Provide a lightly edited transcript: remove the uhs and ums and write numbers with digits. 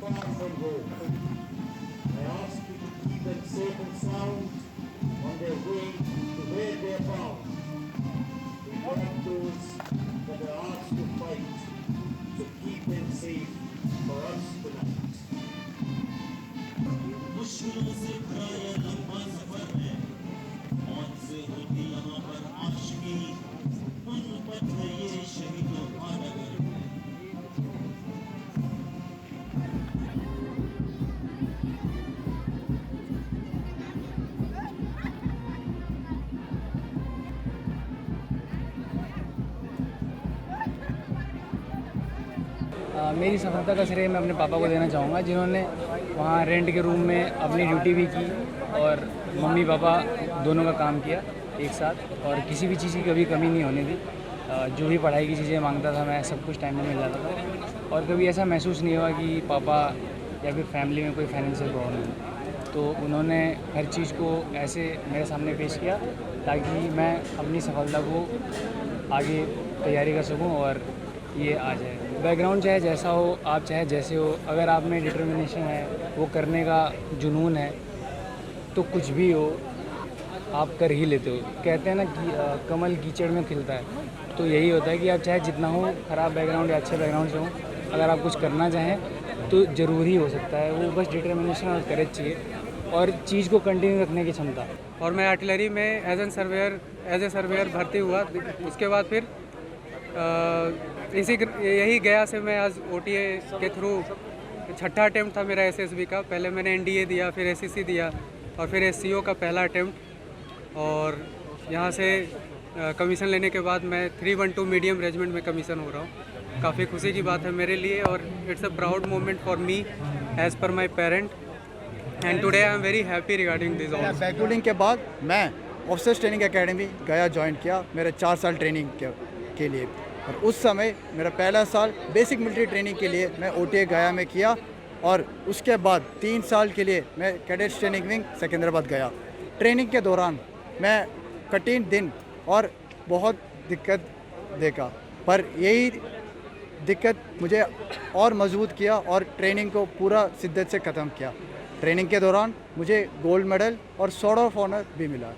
far from home. I ask you to keep them safe and sound on their way to where they are bound. We want those that are asked to fight, so keep them safe for us tonight. मुश्किलों से भरा यह लंबा सफर है, मौत से होती यहाँ पर आशिकी, उन पर है ये शहीदों का नगर है। मेरी सफलता का श्रेय मैं अपने पापा को देना चाहूँगा, जिन्होंने वहाँ रेंट के रूम में अपनी ड्यूटी भी की और मम्मी पापा दोनों का काम किया एक साथ, और किसी भी चीज़ की कभी कमी नहीं होने दी। जो भी पढ़ाई की चीज़ें मांगता था मैं सब कुछ टाइम में मिल जाता था, और कभी ऐसा महसूस नहीं हुआ कि पापा या फिर फैमिली में कोई फाइनेंशियल प्रॉब्लम है। तो उन्होंने हर चीज़ को ऐसे मेरे सामने पेश किया ताकि मैं अपनी सफलता को आगे तैयारी कर सकूँ और ये आ जाए। बैकग्राउंड चाहे जैसा हो, आप चाहे जैसे हो, अगर आप में डिटर्मिनेशन है, वो करने का जुनून है, तो कुछ भी हो आप कर ही लेते हो। कहते हैं ना कि कमल कीचड़ में खिलता है, तो यही होता है कि आप चाहे जितना हो ख़राब बैकग्राउंड या अच्छे बैकग्राउंड से हो, अगर आप कुछ करना चाहें तो ज़रूर ही हो सकता है। वो बस डिटर्मिनेशन और करेज चाहिए और चीज़ को कंटिन्यू रखने की क्षमता। और मैं आर्टिलरी में एज ए सर्वेयर भर्ती हुआ। उसके बाद फिर यही गया से मैं आज OTA के थ्रू छठा अटेम्प्ट था मेरा SSB का। पहले मैंने NDA दिया, फिर SCC दिया और फिर SCO का पहला अटेम्प्ट, और यहाँ से कमीशन लेने के बाद मैं 312 मीडियम रेजिमेंट में कमीशन हो रहा हूँ। काफ़ी खुशी की बात है मेरे लिए, और it's a proud moment for me as per my parent, and today I am very happy regarding this all. बैकग्राउंडिंग के बाद मैं ऑफिसर्स ट्रेनिंग एकेडमी गया ज्वाइन किया मेरे 4 साल ट्रेनिंग के लिए, और उस समय मेरा पहला साल बेसिक मिलिट्री ट्रेनिंग के लिए मैं OTA गया में किया, और उसके बाद 3 साल के लिए मैं कैडेट्स ट्रेनिंग विंग सिकंदराबाद गया। ट्रेनिंग के दौरान मैं कठिन दिन और बहुत दिक्कत देखा, पर यही दिक्कत मुझे और मजबूत किया और ट्रेनिंग को पूरा शिद्दत से ख़त्म किया। ट्रेनिंग के दौरान मुझे गोल्ड मेडल और स्वॉर्ड ऑफ ऑनर भी मिला।